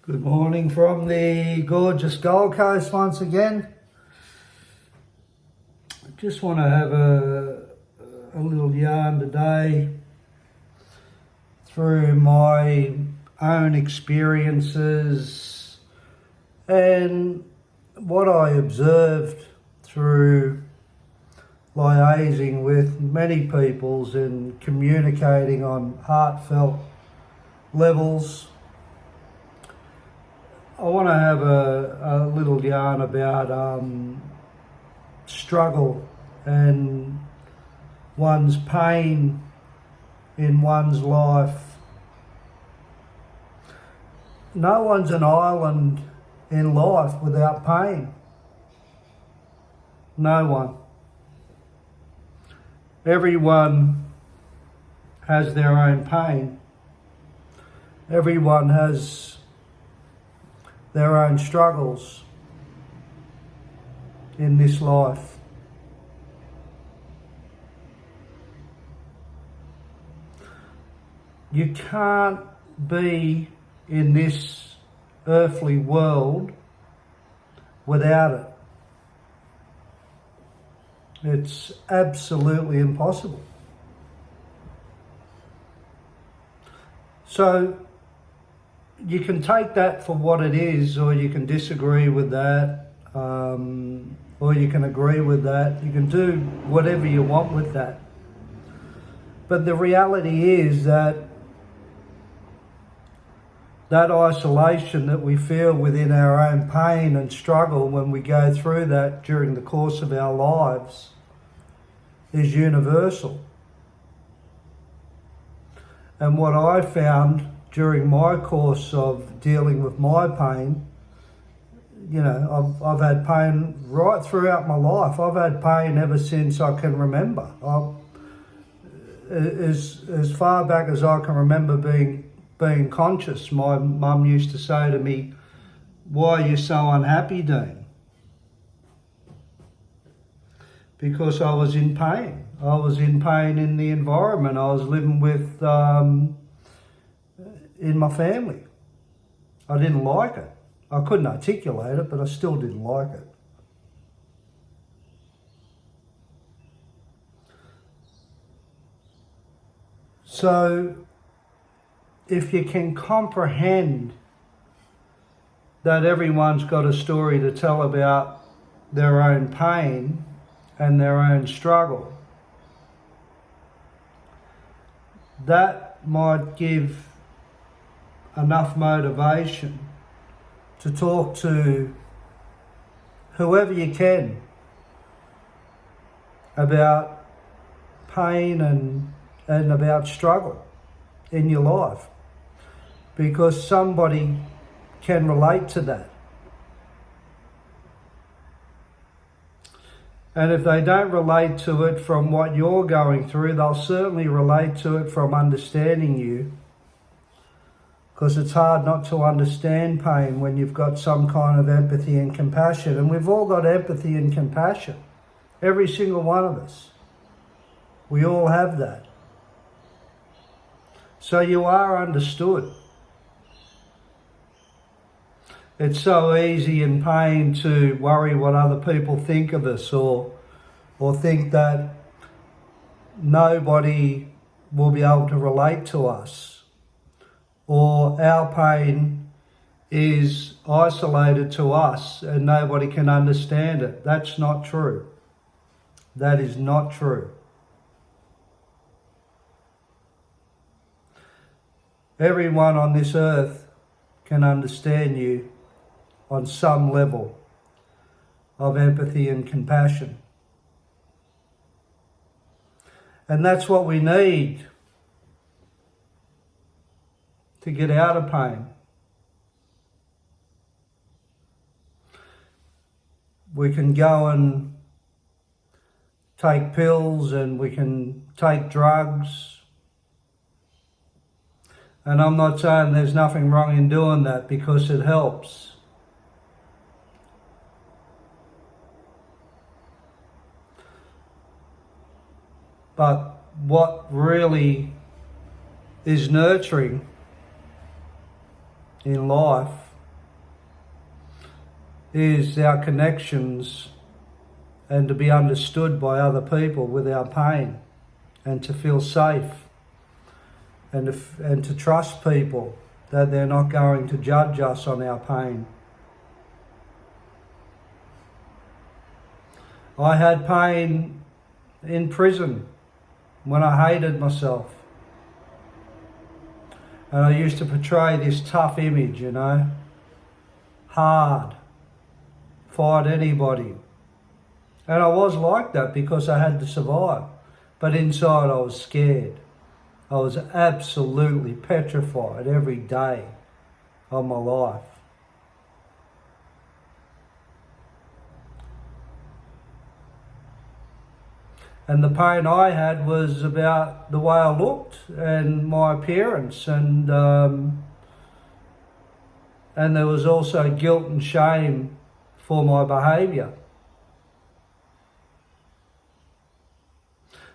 Good morning from the gorgeous Gold Coast once again. I just want to have a little yarn today through my own experiences and what I observed through liaising with many peoples and communicating on heartfelt levels. I want to have a little yarn about struggle and one's pain in one's life. No one's an island in life without pain. No one. Everyone has their own pain. Everyone has their own struggles in this life. You can't be in this earthly world without it. It's absolutely impossible. So you can take that for what it is, or you can disagree with that, or you can agree with that. You can do whatever you want with that. But the reality is that isolation that we feel within our own pain and struggle when we go through that during the course of our lives is universal. And what I found during my course of dealing with my pain, I've had pain right throughout my life. I've had pain ever since I can remember. As far back as I can remember being conscious, my mum used to say to me, "Why are you so unhappy, Dean?" Because I was in pain. I was in pain in the environment I was living with in my family. I didn't like it. I couldn't articulate it, but I still didn't like it. So if you can comprehend that everyone's got a story to tell about their own pain and their own struggle, that might give enough motivation to talk to whoever you can about pain and about struggle in your life, because somebody can relate to that. And if they don't relate to it from what you're going through, they'll certainly relate to it from understanding you. Because it's hard not to understand pain when you've got some kind of empathy and compassion. And we've all got empathy and compassion. Every single one of us. We all have that. So you are understood. It's so easy in pain to worry what other people think of us, or think that nobody will be able to relate to us, or our pain is isolated to us and nobody can understand it. That's not true. That is not true. Everyone on this earth can understand you on some level of empathy and compassion. And that's what we need to get out of pain. We can go and take pills and we can take drugs. And I'm not saying there's nothing wrong in doing that, because it helps. But what really is nurturing in life is our connections and to be understood by other people with our pain, and to feel safe, and to trust people that they're not going to judge us on our pain. I had pain in prison when I hated myself. And I used to portray this tough image, hard, fight anybody. And I was like that because I had to survive. But inside I was scared. I was absolutely petrified every day of my life. And the pain I had was about the way I looked and my appearance, and there was also guilt and shame for my behaviour.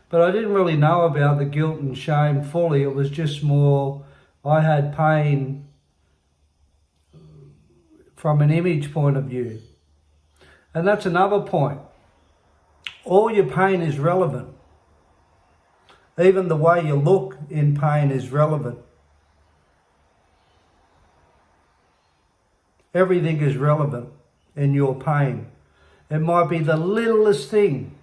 But I didn't really know about the guilt and shame fully. It was just more, I had pain from an image point of view. And that's another point. All your pain is relevant. Even the way you look in pain is relevant. Everything is relevant in your pain. It might be the littlest thing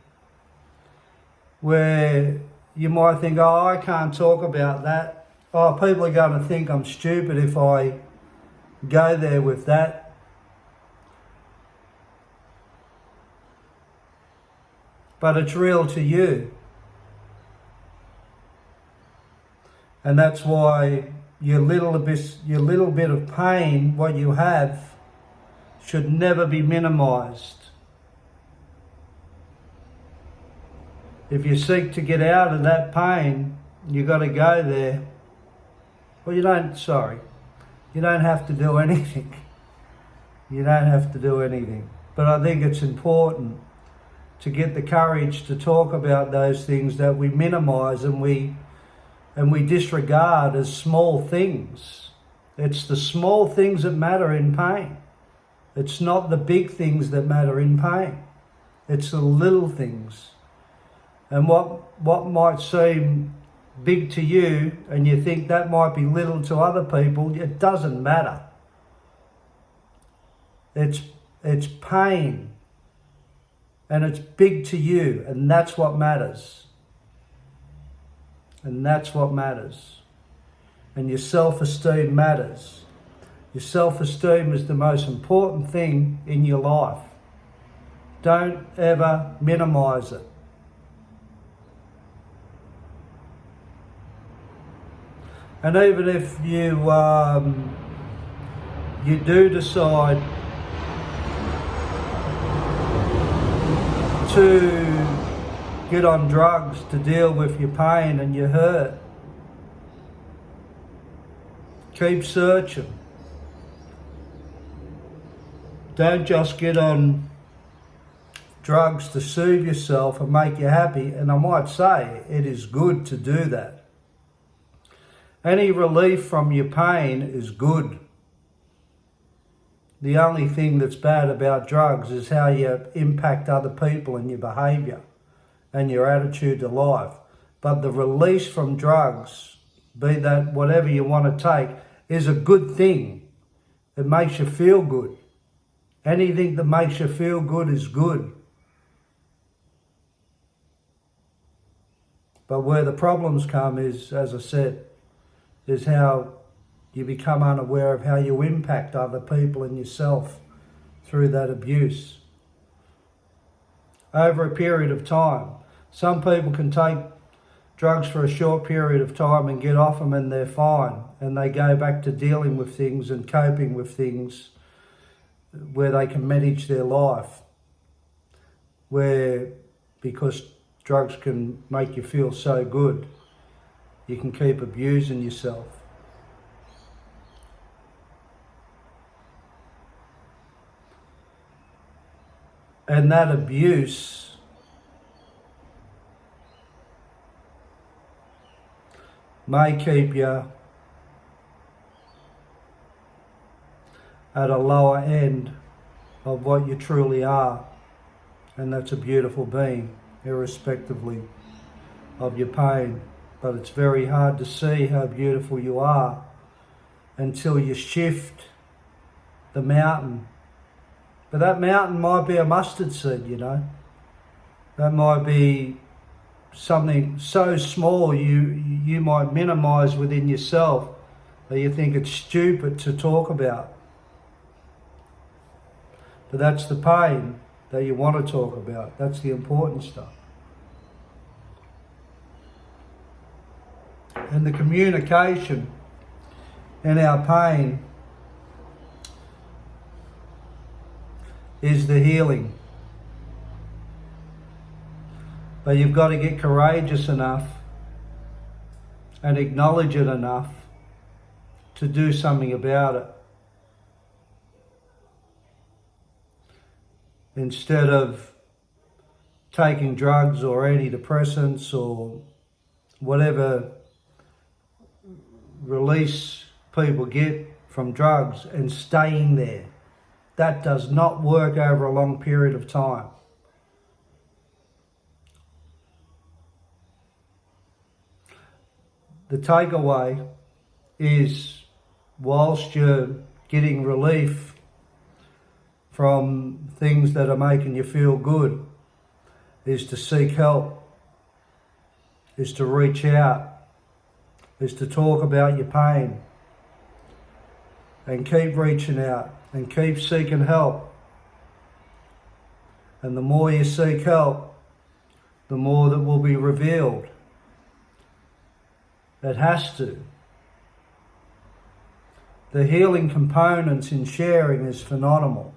where you might think, oh, I can't talk about that. Oh, people are going to think I'm stupid if I go there with that. But it's real to you. And that's why your little bit of pain, what you have, should never be minimized. If you seek to get out of that pain, you got to go there. Well, you don't have to do anything. You don't have to do anything. But I think it's important to get the courage to talk about those things that we minimize and we disregard as small things. It's the small things that matter in pain. It's not the big things that matter in pain. It's the little things. And what might seem big to you and you think that might be little to other people, it doesn't matter. It's pain. And it's big to you, and that's what matters. And that's what matters. And your self-esteem matters. Your self-esteem is the most important thing in your life. Don't ever minimize it. And even if you do decide to get on drugs to deal with your pain and your hurt, keep searching. Don't just get on drugs to soothe yourself and make you happy. And I might say it is good to do that. Any relief from your pain is good. The only thing that's bad about drugs is how you impact other people and your behaviour and your attitude to life. But the release from drugs, be that whatever you want to take, is a good thing. It makes you feel good. Anything that makes you feel good is good. But where the problems come is, as I said, is how you become unaware of how you impact other people and yourself through that abuse. Over a period of time. Some people can take drugs for a short period of time and get off them and they're fine. And they go back to dealing with things and coping with things where they can manage their life. Where, because drugs can make you feel so good, you can keep abusing yourself. And that abuse may keep you at a lower end of what you truly are. And that's a beautiful being, irrespectively of your pain. But it's very hard to see how beautiful you are until you shift the mountain. But that mountain might be a mustard seed, you know. That might be something so small you might minimize within yourself that you think it's stupid to talk about. But that's the pain that you want to talk about. That's the important stuff. And the communication in our pain is the healing. But you've got to get courageous enough and acknowledge it enough to do something about it. Instead of taking drugs or antidepressants or whatever release people get from drugs and staying there. That does not work over a long period of time. The takeaway is, whilst you're getting relief from things that are making you feel good, is to seek help, is to reach out, is to talk about your pain, and keep reaching out and keep seeking help. And the more you seek help, the more that will be revealed. It has to. The healing components in sharing is phenomenal.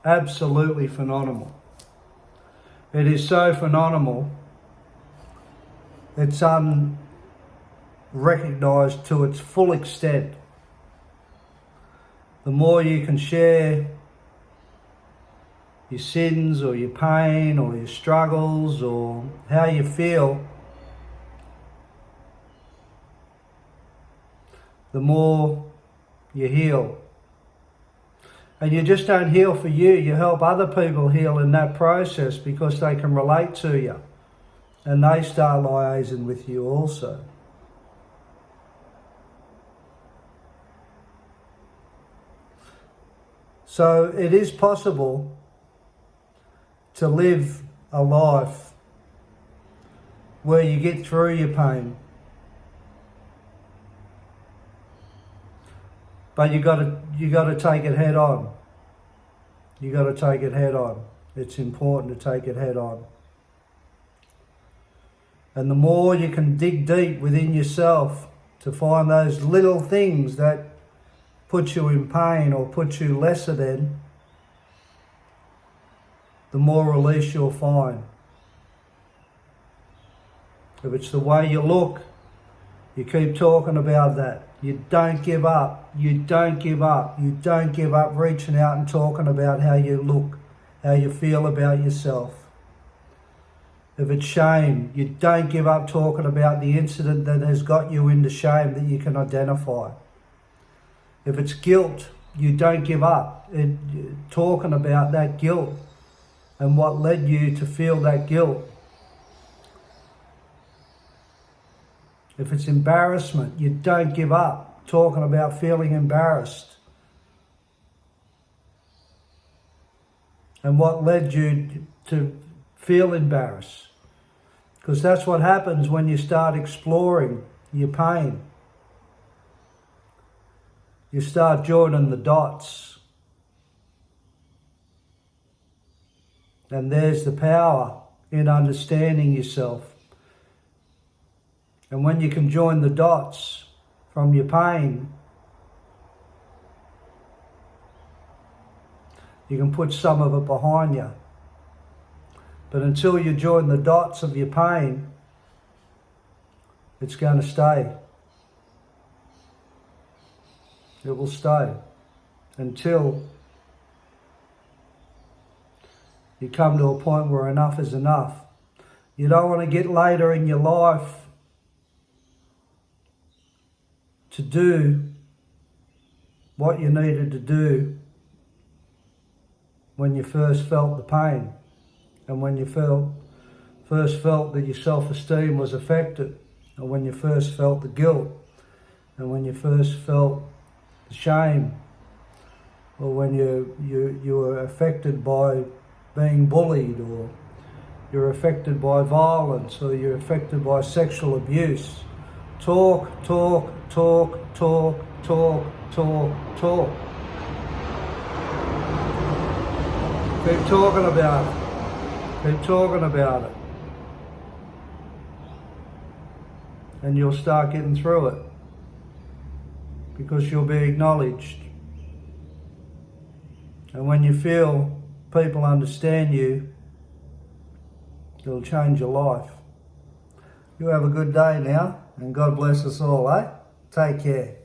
Absolutely phenomenal. It is so phenomenal, it's unrecognised to its full extent. The more you can share your sins or your pain or your struggles or how you feel, the more you heal. And you just don't heal for you, you help other people heal in that process because they can relate to you and they start liaising with you also. So it is possible to live a life where you get through your pain. But you got to take it head on. You got to take it head on. It's important to take it head on. And the more you can dig deep within yourself to find those little things that put you in pain or put you lesser than, the more release you'll find. If it's the way you look, you keep talking about that. You don't give up. You don't give up. You don't give up reaching out and talking about how you look, how you feel about yourself. If it's shame, you don't give up talking about the incident that has got you into shame that you can identify. If it's guilt, you don't give up talking about that guilt and what led you to feel that guilt. If it's embarrassment, you don't give up talking about feeling embarrassed and what led you to feel embarrassed. Because that's what happens when you start exploring your pain. You start joining the dots. And there's the power in understanding yourself. And when you can join the dots from your pain, you can put some of it behind you. But until you join the dots of your pain, it's going to stay. It will stay until you come to a point where enough is enough. You don't want to get later in your life to do what you needed to do when you first felt the pain, and when you first felt that your self-esteem was affected, and when you first felt the guilt, and when you first felt the shame, or when you were affected by being bullied, or you're affected by violence, or you're affected by sexual abuse. Talk, talk, talk, talk, talk, talk, talk. Keep talking about it. Keep talking about it. And you'll start getting through it, because you'll be acknowledged. And when you feel people understand you, it'll change your life. You have a good day now, and God bless us all, eh? Take care.